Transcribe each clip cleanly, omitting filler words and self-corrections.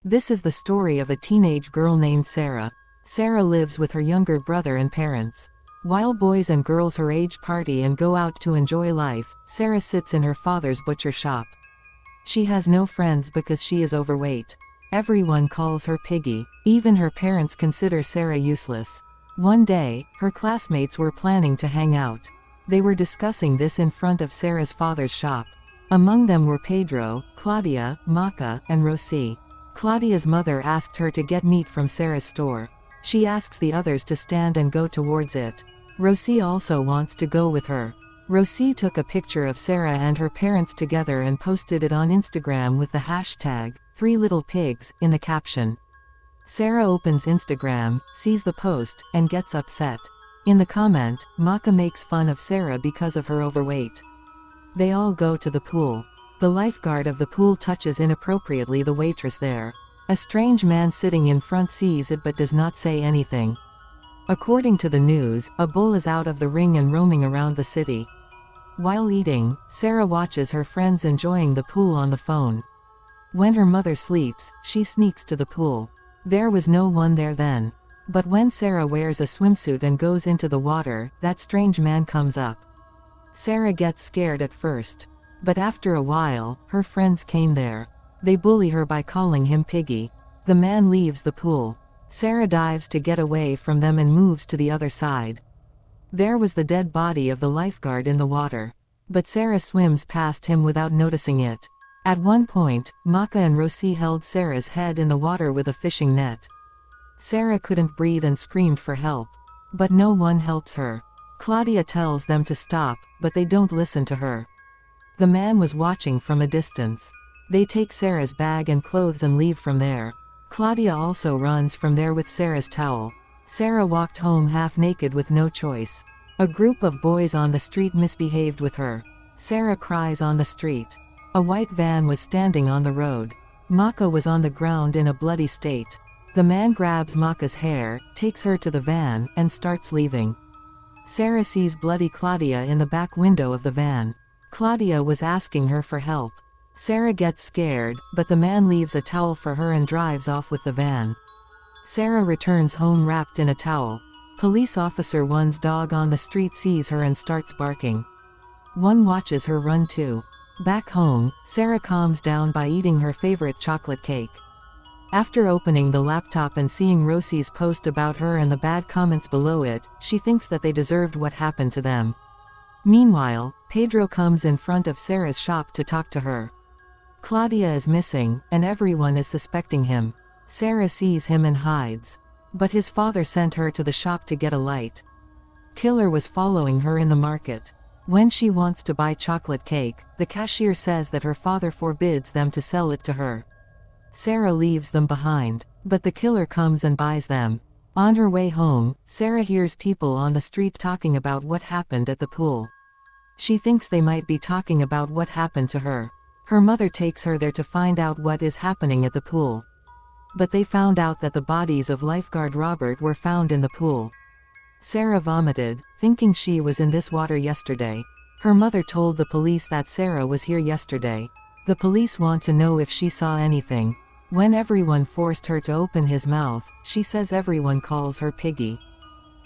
This is the story of a teenage girl named Sarah. Sarah lives with her younger brother and parents. While boys and girls her age party and go out to enjoy life, Sarah sits in her father's butcher shop. She has no friends because she is overweight. Everyone calls her Piggy. Even her parents consider Sarah useless. One day, her classmates were planning to hang out. They were discussing this in front of Sarah's father's shop. Among them were Pedro, Claudia, Maca, and Rosie. Claudia's mother asked her to get meat from Sarah's store. She asks the others to stand and go towards it. Rosie also wants to go with her. Rosie took a picture of Sarah and her parents together and posted it on Instagram with the hashtag, 3littlepigs, in the caption. Sarah opens Instagram, sees the post, and gets upset. In the comment, Maca makes fun of Sarah because of her overweight. They all go to the pool. The lifeguard of the pool touches inappropriately the waitress there. A strange man sitting in front sees it but does not say anything. According to the news, a bull is out of the ring and roaming around the city. While eating, Sarah watches her friends enjoying the pool on the phone. When her mother sleeps, she sneaks to the pool. There was no one there then. But when Sarah wears a swimsuit and goes into the water, that strange man comes up. Sarah gets scared at first. But after a while, her friends came there. They bully her by calling him Piggy. The man leaves the pool. Sarah dives to get away from them and moves to the other side. There was the dead body of the lifeguard in the water. But Sarah swims past him without noticing it. At one point, Maca and Rosie held Sarah's head in the water with a fishing net. Sarah couldn't breathe and screamed for help. But no one helps her. Claudia tells them to stop, but they don't listen to her. The man was watching from a distance. They take Sarah's bag and clothes and leave from there. Claudia also runs from there with Sarah's towel. Sarah walked home half naked with no choice. A group of boys on the street misbehaved with her. Sarah cries on the street. A white van was standing on the road. Maca was on the ground in a bloody state. The man grabs Maca's hair, takes her to the van, and starts leaving. Sarah sees bloody Claudia in the back window of the van. Claudia was asking her for help. Sarah gets scared, but the man leaves a towel for her and drives off with the van. Sarah returns home wrapped in a towel. Police officer one's dog on the street sees her and starts barking. One watches her run too. Back home, Sarah calms down by eating her favorite chocolate cake. After opening the laptop and seeing Rosie's post about her and the bad comments below it, she thinks that they deserved what happened to them. Meanwhile, Pedro comes in front of Sarah's shop to talk to her. Claudia is missing, and everyone is suspecting him. Sarah sees him and hides. But his father sent her to the shop to get a light. Killer was following her in the market. When she wants to buy chocolate cake, the cashier says that her father forbids them to sell it to her. Sarah leaves them behind, but the killer comes and buys them. On her way home, Sarah hears people on the street talking about what happened at the pool. She thinks they might be talking about what happened to her. Her mother takes her there to find out what is happening at the pool. But they found out that the bodies of lifeguard Robert were found in the pool. Sarah vomited, thinking she was in this water yesterday. Her mother told the police that Sarah was here yesterday. The police want to know if she saw anything. When everyone forced her to open his mouth, she says everyone calls her Piggy.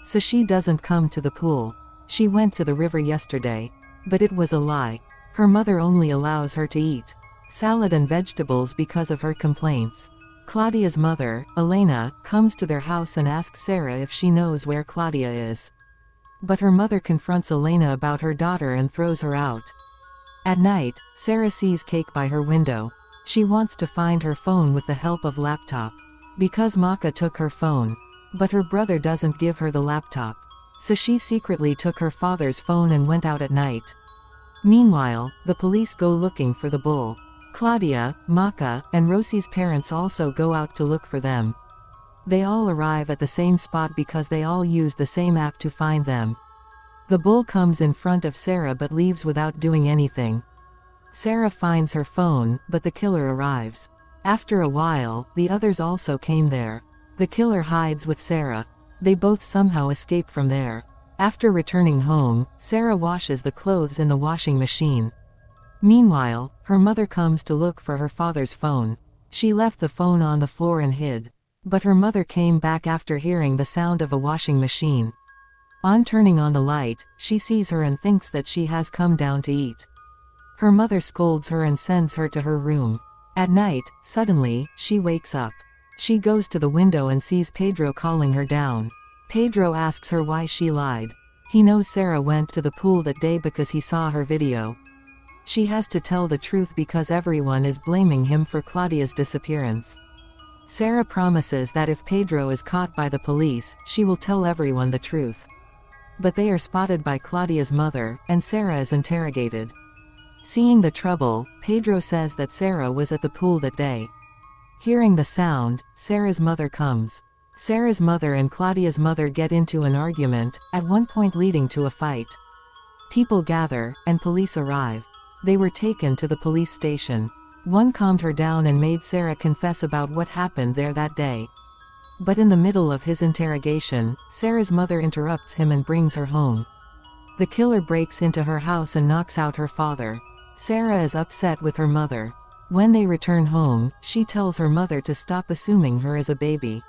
So she doesn't come to the pool. She went to the river yesterday. But it was a lie. Her mother only allows her to eat salad and vegetables because of her complaints. Claudia's mother, Elena, comes to their house and asks Sarah if she knows where Claudia is. But her mother confronts Elena about her daughter and throws her out. At night, Sarah sees cake by her window. She wants to find her phone with the help of laptop. Because Maca took her phone. But her brother doesn't give her the laptop. So she secretly took her father's phone and went out at night. Meanwhile, the police go looking for the bull. Claudia, Maca, and Rosie's parents also go out to look for them. They all arrive at the same spot because they all use the same app to find them. The bull comes in front of Sarah but leaves without doing anything. Sarah finds her phone, but the killer arrives. After a while, the others also came there. The killer hides with Sarah. They both somehow escape from there. After returning home, Sarah washes the clothes in the washing machine. Meanwhile, her mother comes to look for her father's phone. She left the phone on the floor and hid. But her mother came back after hearing the sound of a washing machine. On turning on the light, she sees her and thinks that she has come down to eat. Her mother scolds her and sends her to her room. At night, suddenly, she wakes up. She goes to the window and sees Pedro calling her down. Pedro asks her why she lied. He knows Sarah went to the pool that day because he saw her video. She has to tell the truth because everyone is blaming him for Claudia's disappearance. Sarah promises that if Pedro is caught by the police, she will tell everyone the truth. But they are spotted by Claudia's mother, and Sarah is interrogated. Seeing the trouble, Pedro says that Sarah was at the pool that day. Hearing the sound, Sarah's mother comes. Sarah's mother and Claudia's mother get into an argument, at one point leading to a fight. People gather, and police arrive. They were taken to the police station. One calmed her down and made Sarah confess about what happened there that day. But in the middle of his interrogation, Sarah's mother interrupts him and brings her home. The killer breaks into her house and knocks out her father. Sarah is upset with her mother. When they return home, she tells her mother to stop assuming her as a baby.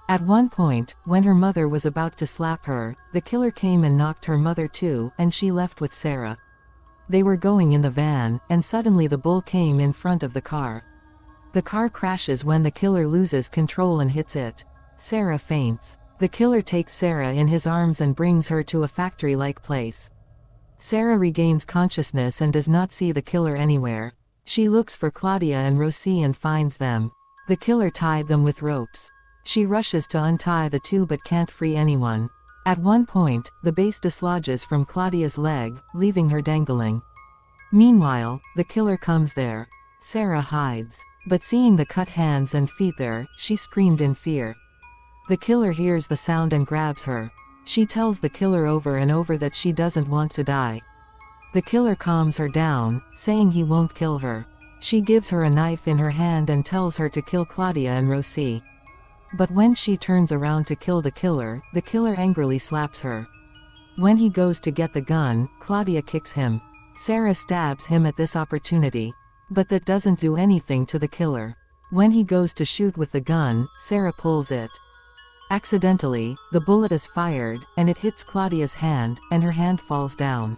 At one point, when her mother was about to slap her, the killer came and knocked her mother too, and she left with Sarah. They were going in the van, and suddenly the bull came in front of the car. The car crashes when the killer loses control and hits it. Sarah faints. The killer takes Sarah in his arms and brings her to a factory-like place. Sarah regains consciousness and does not see the killer anywhere. She looks for Claudia and Rosie and finds them. The killer tied them with ropes. She rushes to untie the two but can't free anyone. At one point, the base dislodges from Claudia's leg, leaving her dangling. Meanwhile, the killer comes there. Sarah hides. But seeing the cut hands and feet there, she screamed in fear. The killer hears the sound and grabs her. She tells the killer over and over that she doesn't want to die. The killer calms her down, saying he won't kill her. She gives her a knife in her hand and tells her to kill Claudia and Rosie. But when she turns around to kill the killer angrily slaps her. When he goes to get the gun, Claudia kicks him. Sarah stabs him at this opportunity. But that doesn't do anything to the killer. When he goes to shoot with the gun, Sarah pulls it. Accidentally, the bullet is fired, and it hits Claudia's hand, and her hand falls down.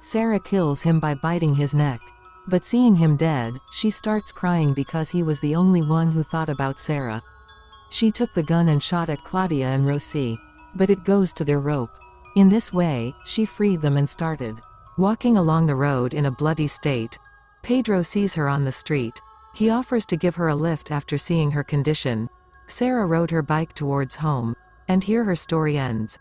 Sarah kills him by biting his neck. But seeing him dead, she starts crying because he was the only one who thought about Sarah. She took the gun and shot at Claudia and Rosie. But it goes to their rope. In this way, she freed them and started walking along the road in a bloody state. Pedro sees her on the street. He offers to give her a lift after seeing her condition. Sarah rode her bike towards home. And here her story ends.